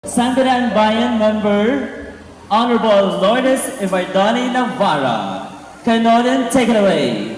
Sangguniang Bayan member, Honorable Lourdes Ibardani Navarra. Kanonin, take it away.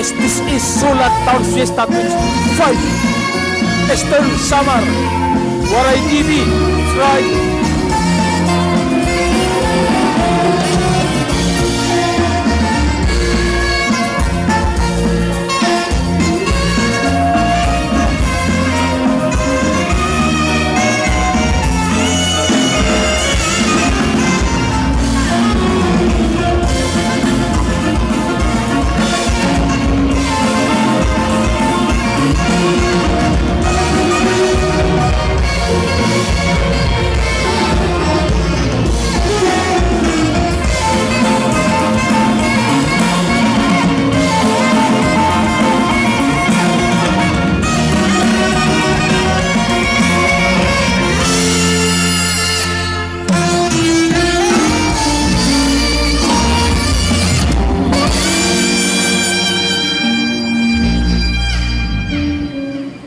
Yes, this is Sulat Town Fiesta 25. Eastern Samar. Waray TV. That's right.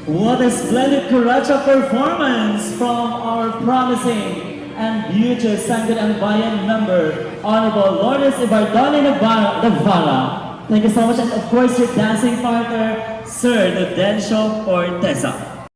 What a splendid Karacha performance from our promising and future Sangguniang Bayan member, Honorable Lourdes Ibardani Navarra. Thank you so much, and of course your dancing partner, Sir Nudencio Forteza.